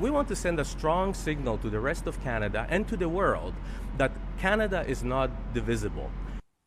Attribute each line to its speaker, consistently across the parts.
Speaker 1: We want to send a strong signal to the rest of Canada and to the world that Canada is not divisible.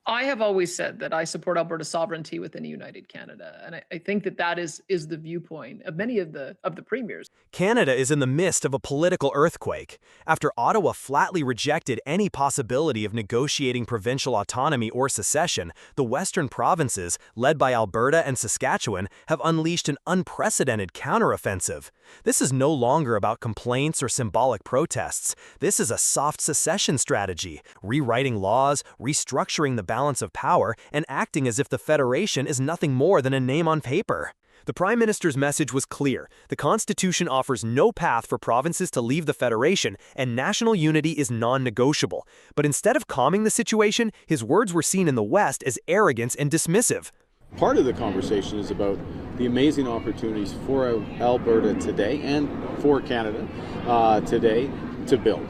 Speaker 2: I have always said that I support Alberta's sovereignty within a united Canada, and I think that that is the viewpoint of many of the premiers.
Speaker 3: Canada is in the midst of a political earthquake. After Ottawa flatly rejected any possibility of negotiating provincial autonomy or secession, the western provinces, led by Alberta and Saskatchewan, have unleashed an unprecedented counteroffensive. This is no longer about complaints or symbolic protests. This is a soft secession strategy, rewriting laws, restructuring the balance of power, and acting as if the Federation is nothing more than a name on paper. The Prime Minister's message was clear. The Constitution offers no path for provinces to leave the Federation, and national unity is non-negotiable. But instead of calming the situation, his words were seen in the West as arrogance and dismissive.
Speaker 4: Part of the conversation is about the amazing opportunities for Alberta today and for Canada today to build.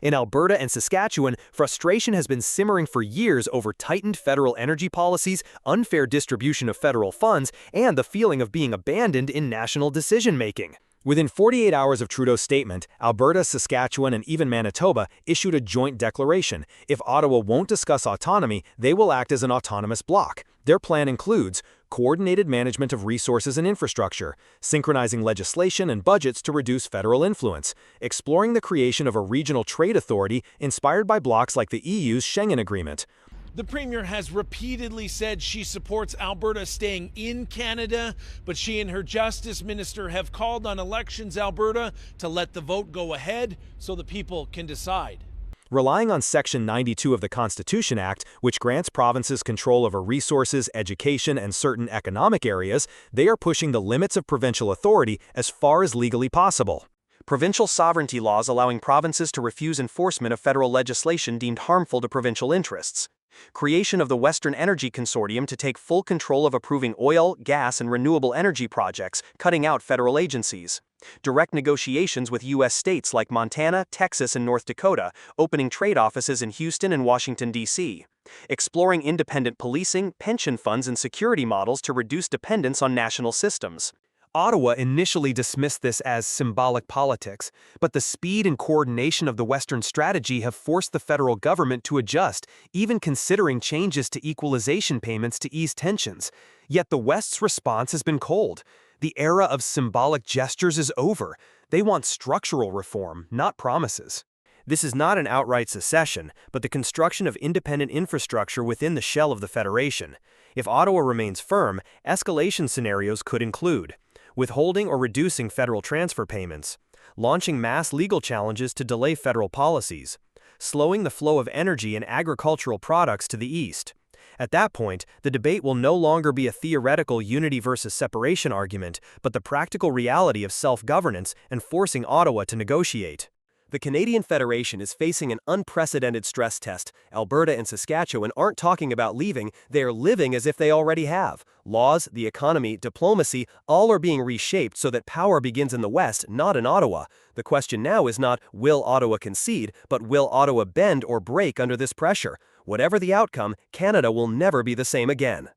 Speaker 3: In Alberta and Saskatchewan, frustration has been simmering for years over tightened federal energy policies, unfair distribution of federal funds, and the feeling of being abandoned in national decision-making. Within 48 hours of Trudeau's statement, Alberta, Saskatchewan, and even Manitoba issued a joint declaration. If Ottawa won't discuss autonomy, they will act as an autonomous bloc. Their plan includes coordinated management of resources and infrastructure, synchronizing legislation and budgets to reduce federal influence, exploring the creation of a regional trade authority inspired by blocs like the EU's Schengen Agreement.
Speaker 5: The Premier has repeatedly said she supports Alberta staying in Canada, but she and her Justice Minister have called on Elections Alberta to let the vote go ahead so the people can decide.
Speaker 3: Relying on Section 92 of the Constitution Act, which grants provinces control over resources, education, and certain economic areas, they are pushing the limits of provincial authority as far as legally possible. Provincial sovereignty laws allowing provinces to refuse enforcement of federal legislation deemed harmful to provincial interests. Creation of the Western Energy Consortium to take full control of approving oil, gas, and renewable energy projects, cutting out federal agencies. Direct negotiations with U.S. states like Montana, Texas, and North Dakota, opening trade offices in Houston and Washington, D.C. Exploring independent policing, pension funds, and security models to reduce dependence on national systems. Ottawa initially dismissed this as symbolic politics, but the speed and coordination of the Western strategy have forced the federal government to adjust, even considering changes to equalization payments to ease tensions. Yet the West's response has been cold. The era of symbolic gestures is over. They want structural reform, not promises. This is not an outright secession, but the construction of independent infrastructure within the shell of the Federation. If Ottawa remains firm, escalation scenarios could include withholding or reducing federal transfer payments, launching mass legal challenges to delay federal policies, slowing the flow of energy and agricultural products to the east. At that point, the debate will no longer be a theoretical unity versus separation argument, but the practical reality of self-governance and forcing Ottawa to negotiate. The Canadian Federation is facing an unprecedented stress test. Alberta and Saskatchewan aren't talking about leaving, they are living as if they already have. Laws, the economy, diplomacy, all are being reshaped so that power begins in the West, not in Ottawa. The question now is not, will Ottawa concede, but will Ottawa bend or break under this pressure? Whatever the outcome, Canada will never be the same again.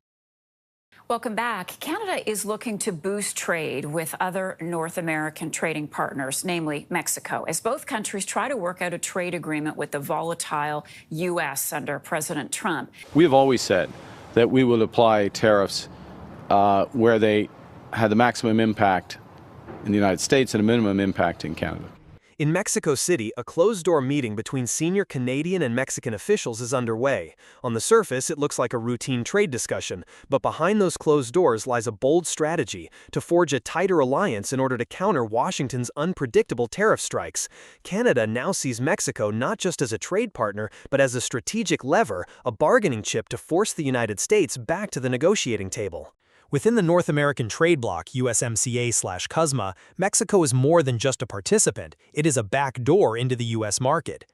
Speaker 6: Welcome back. Canada is looking to boost trade with other North American trading partners, namely Mexico, as both countries try to work out a trade agreement with the volatile U.S. under President Trump.
Speaker 4: We have always said that we will apply tariffs where they had the maximum impact in the United States and a minimum impact in Canada.
Speaker 3: In Mexico City, a closed-door meeting between senior Canadian and Mexican officials is underway. On the surface, it looks like a routine trade discussion, but behind those closed doors lies a bold strategy to forge a tighter alliance in order to counter Washington's unpredictable tariff strikes. Canada now sees Mexico not just as a trade partner, but as a strategic lever, a bargaining chip to force the United States back to the negotiating table. Within the North American trade bloc, USMCA/CUSMA, Mexico is more than just a participant. It is a back door into the U.S. market.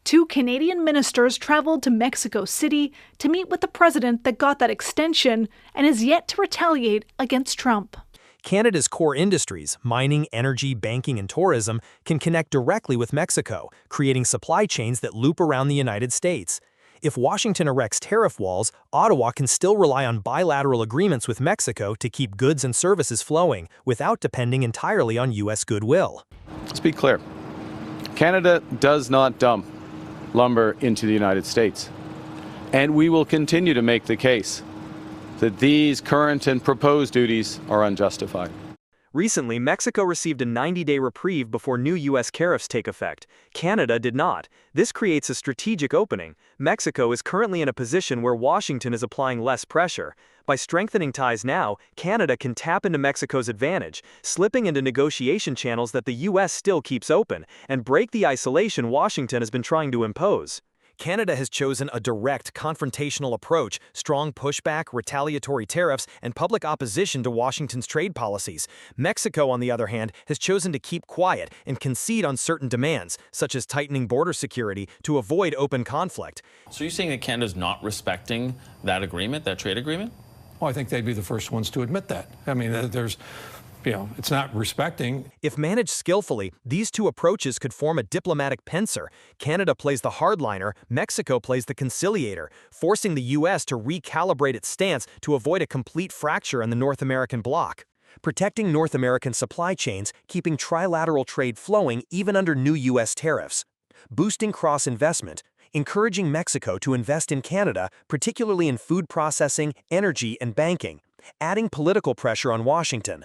Speaker 7: Two Canadian ministers traveled to Mexico City to meet with the president that got that extension and is yet to retaliate against Trump.
Speaker 3: Canada's core industries, mining, energy, banking, and tourism, can connect directly with Mexico, creating supply chains that loop around the United States. If Washington erects tariff walls, Ottawa can still rely on bilateral agreements with Mexico to keep goods and services flowing without depending entirely on U.S. goodwill.
Speaker 4: Let's be clear. Canada does not dump lumber into the United States. And we will continue to make the case that these current and proposed duties are unjustified.
Speaker 3: Recently, Mexico received a 90-day reprieve before new U.S. tariffs take effect. Canada did not. This creates a strategic opening. Mexico is currently in a position where Washington is applying less pressure. By strengthening ties now, Canada can tap into Mexico's advantage, slipping into negotiation channels that the U.S. still keeps open, and break the isolation Washington has been trying to impose. Canada has chosen a direct, confrontational approach, strong pushback, retaliatory tariffs, and public opposition to Washington's trade policies. Mexico, on the other hand, has chosen to keep quiet and concede on certain demands, such as tightening border security, to avoid open conflict.
Speaker 8: So you're saying that Canada's not respecting that agreement, that trade agreement?
Speaker 9: Well, I think they'd be the first ones to admit that. I mean, it's not respecting.
Speaker 3: If managed skillfully, these two approaches could form a diplomatic pincer. Canada plays the hardliner, Mexico plays the conciliator, forcing the U.S. to recalibrate its stance to avoid a complete fracture in the North American bloc. Protecting North American supply chains, keeping trilateral trade flowing even under new U.S. tariffs. Boosting cross-investment, encouraging Mexico to invest in Canada, particularly in food processing, energy, and banking. Adding political pressure on Washington.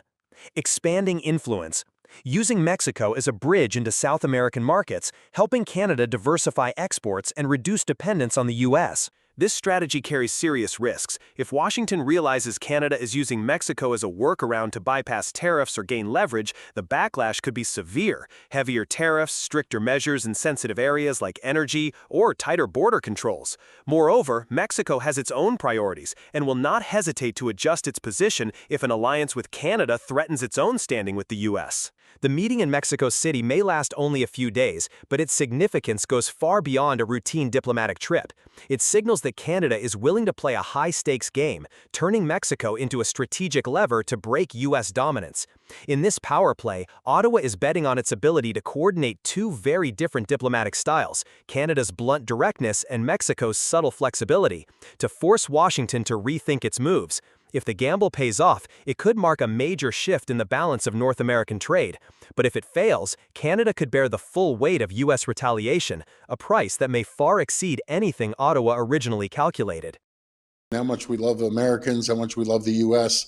Speaker 3: Expanding influence, using Mexico as a bridge into South American markets, helping Canada diversify exports and reduce dependence on the U.S. This strategy carries serious risks. If Washington realizes Canada is using Mexico as a workaround to bypass tariffs or gain leverage, the backlash could be severe. Heavier tariffs, stricter measures in sensitive areas like energy, or tighter border controls. Moreover, Mexico has its own priorities and will not hesitate to adjust its position if an alliance with Canada threatens its own standing with the U.S. The meeting in Mexico City may last only a few days, but its significance goes far beyond a routine diplomatic trip. It signals that Canada is willing to play a high-stakes game, turning Mexico into a strategic lever to break U.S. dominance. In this power play, Ottawa is betting on its ability to coordinate two very different diplomatic styles, Canada's blunt directness and Mexico's subtle flexibility, to force Washington to rethink its moves. If the gamble pays off, it could mark a major shift in the balance of North American trade. But if it fails, Canada could bear the full weight of U.S. retaliation, a price that may far exceed anything Ottawa originally calculated.
Speaker 10: How much we love Americans, how much we love the U.S.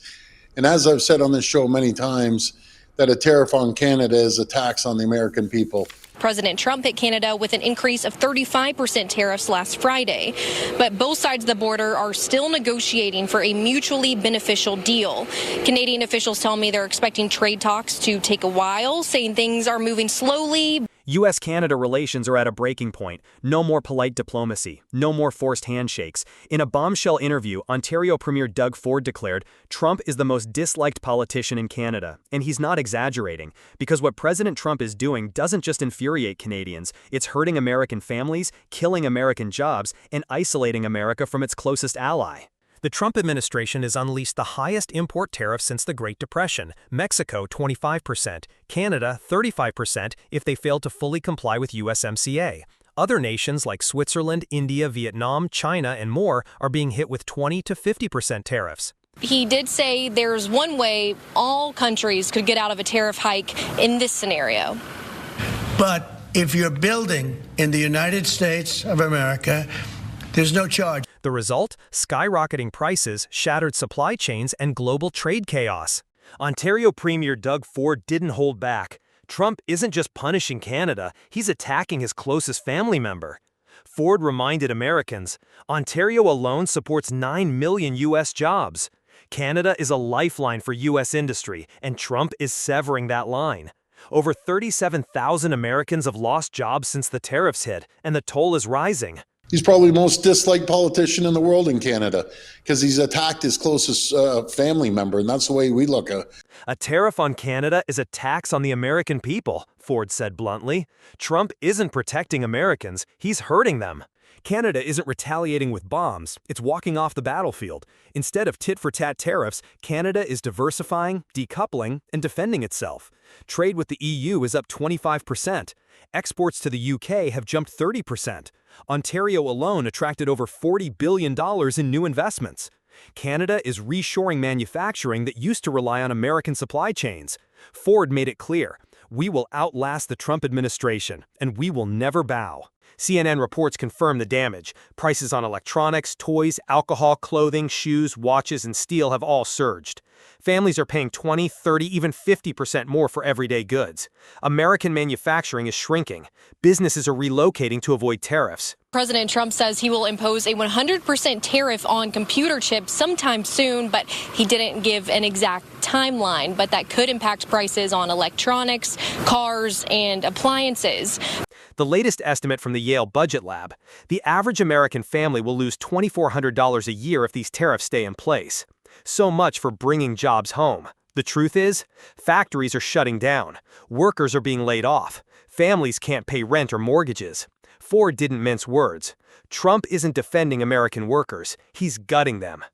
Speaker 10: And as I've said on this show many times, that a tariff on Canada is a tax on the American people.
Speaker 11: President Trump hit Canada with an increase of 35% tariffs last Friday. But both sides of the border are still negotiating for a mutually beneficial deal. Canadian officials tell me they're expecting trade talks to take a while, saying things are moving slowly.
Speaker 3: U.S.-Canada relations are at a breaking point. No more polite diplomacy. No more forced handshakes. In a bombshell interview, Ontario Premier Doug Ford declared, Trump is the most disliked politician in Canada. And he's not exaggerating, because what President Trump is doing doesn't just infuriate Canadians. It's hurting American families, killing American jobs, and isolating America from its closest ally. The Trump administration has unleashed the highest import tariff since the Great Depression, Mexico 25%, Canada 35% if they fail to fully comply with USMCA. Other nations like Switzerland, India, Vietnam, China, and more are being hit with 20 to 50% tariffs.
Speaker 11: He did say there's one way all countries could get out of a tariff hike in this scenario.
Speaker 12: But if you're building in the United States of America, there's no charge.
Speaker 3: The result? Skyrocketing prices, shattered supply chains, and global trade chaos. Ontario Premier Doug Ford didn't hold back. Trump isn't just punishing Canada, he's attacking his closest family member. Ford reminded Americans, Ontario alone supports 9 million U.S. jobs. Canada is a lifeline for U.S. industry, and Trump is severing that line. Over 37,000 Americans have lost jobs since the tariffs hit, and the toll is rising.
Speaker 10: He's probably the most disliked politician in the world in Canada because he's attacked his closest family member, and that's the way we look at it.
Speaker 3: A tariff on Canada is a tax on the American people, Ford said bluntly. Trump isn't protecting Americans, he's hurting them. Canada isn't retaliating with bombs, it's walking off the battlefield. Instead of tit-for-tat tariffs, Canada is diversifying, decoupling, and defending itself. Trade with the EU is up 25%. Exports to the UK have jumped 30%. Ontario alone attracted over $40 billion in new investments. Canada is reshoring manufacturing that used to rely on American supply chains. Ford made it clear, We will outlast the Trump administration, and we will never bow. CNN reports confirm the damage. Prices on electronics, toys, alcohol, clothing, shoes, watches, and steel have all surged. Families are paying 20, 30, even 50% more for everyday goods. American manufacturing is shrinking. Businesses are relocating to avoid tariffs.
Speaker 11: President Trump says he will impose a 100% tariff on computer chips sometime soon, but he didn't give an exact timeline. But that could impact prices on electronics, cars, and appliances.
Speaker 3: The latest estimate from the Yale Budget Lab: the average American family will lose $2,400 a year if these tariffs stay in place. So much for bringing jobs home. The truth is, factories are shutting down. Workers are being laid off. Families can't pay rent or mortgages. Ford didn't mince words. Trump isn't defending American workers. He's gutting them.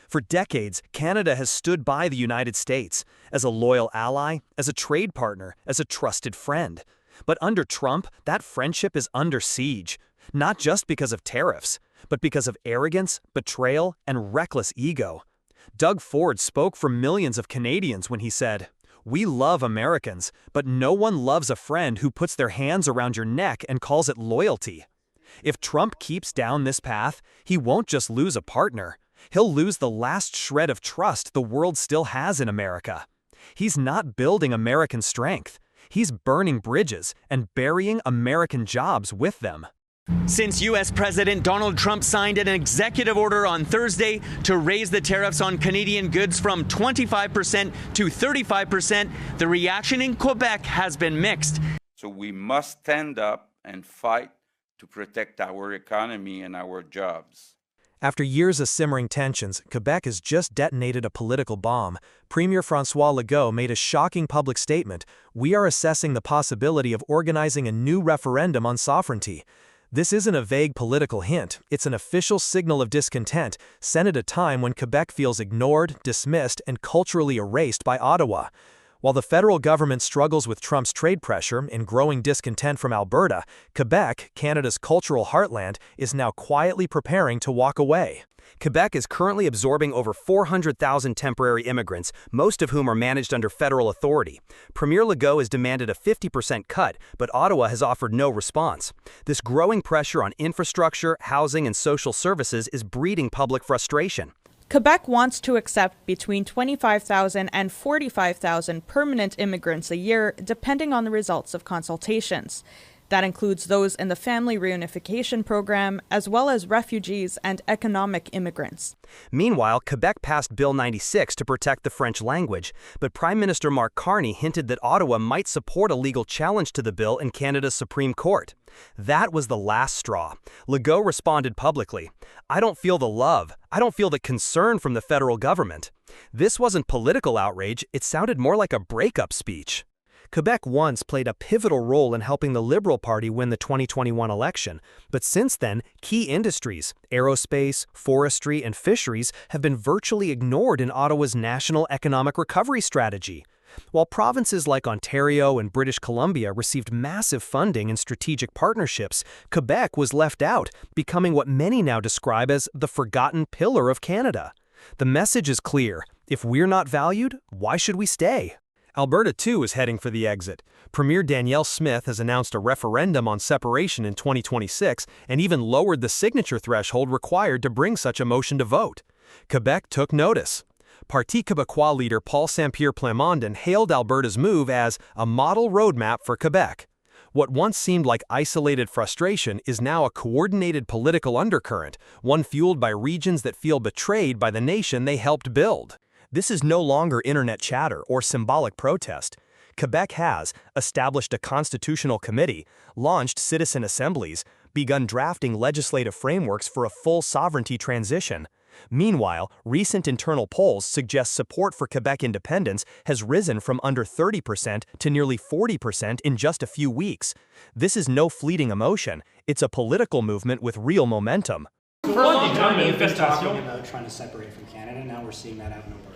Speaker 3: For decades, Canada has stood by the United States as a loyal ally, as a trade partner, as a trusted friend. But under Trump, that friendship is under siege, not just because of tariffs, but because of arrogance, betrayal, and reckless ego. Doug Ford spoke for millions of Canadians when he said, "We love Americans, but no one loves a friend who puts their hands around your neck and calls it loyalty." If Trump keeps down this path, he won't just lose a partner. He'll lose the last shred of trust the world still has in America. He's not building American strength. He's burning bridges and burying American jobs with them.
Speaker 13: Since U.S. President Donald Trump signed an executive order on Thursday to raise the tariffs on Canadian goods from 25% to 35%, the reaction in Quebec has been mixed.
Speaker 14: So we must stand up and fight to protect our economy and our jobs.
Speaker 3: After years of simmering tensions, Quebec has just detonated a political bomb. Premier François Legault made a shocking public statement: "We are assessing the possibility of organizing a new referendum on sovereignty." This isn't a vague political hint, it's an official signal of discontent, sent at a time when Quebec feels ignored, dismissed, and culturally erased by Ottawa. While the federal government struggles with Trump's trade pressure and growing discontent from Alberta, Quebec, Canada's cultural heartland, is now quietly preparing to walk away. Quebec is currently absorbing over 400,000 temporary immigrants, most of whom are managed under federal authority. Premier Legault has demanded a 50% cut, but Ottawa has offered no response. This growing pressure on infrastructure, housing, and social services is breeding public frustration.
Speaker 15: Quebec wants to accept between 25,000 and 45,000 permanent immigrants a year, depending on the results of consultations. That includes those in the Family Reunification Program, as well as refugees and economic immigrants.
Speaker 3: Meanwhile, Quebec passed Bill 96 to protect the French language, but Prime Minister Mark Carney hinted that Ottawa might support a legal challenge to the bill in Canada's Supreme Court. That was the last straw. Legault responded publicly: "I don't feel the love. I don't feel the concern from the federal government." This wasn't political outrage, it sounded more like a breakup speech. Quebec once played a pivotal role in helping the Liberal Party win the 2021 election, but since then, key industries, aerospace, forestry, and fisheries have been virtually ignored in Ottawa's national economic recovery strategy. While provinces like Ontario and British Columbia received massive funding and strategic partnerships, Quebec was left out, becoming what many now describe as the forgotten pillar of Canada. The message is clear: if we're not valued, why should we stay? Alberta, too, is heading for the exit. Premier Danielle Smith has announced a referendum on separation in 2026 and even lowered the signature threshold required to bring such a motion to vote. Quebec took notice. Parti Québécois leader Paul Saint-Pierre Plamondon hailed Alberta's move as a model roadmap for Quebec. What once seemed like isolated frustration is now a coordinated political undercurrent, one fueled by regions that feel betrayed by the nation they helped build. This is no longer internet chatter or symbolic protest. Quebec has established a constitutional committee, launched citizen assemblies, begun drafting legislative frameworks for a full sovereignty transition. Meanwhile, recent internal polls suggest support for Quebec independence has risen from under 30% to nearly 40% in just a few weeks. This is no fleeting emotion. It's a political movement with real momentum.
Speaker 16: For a long time, we've been talking about trying to separate from Canada. Now we're seeing that out in Alberta.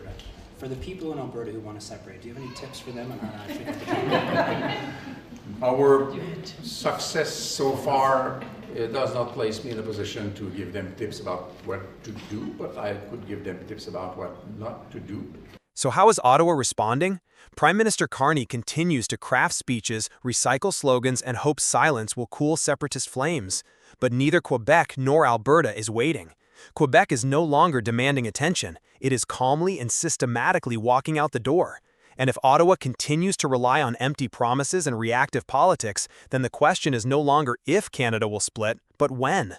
Speaker 16: For the people in Alberta who want to separate, do you have any tips for them on how to actually get the
Speaker 17: Our success so far does not place me in a position to give them tips about what to do, but I could give them tips about what not to do.
Speaker 3: So how is Ottawa responding? Prime Minister Carney continues to craft speeches, recycle slogans, and hopes silence will cool separatist flames. But neither Quebec nor Alberta is waiting. Quebec is no longer demanding attention. It is calmly and systematically walking out the door. And if Ottawa continues to rely on empty promises and reactive politics, then the question is no longer if Canada will split, but when.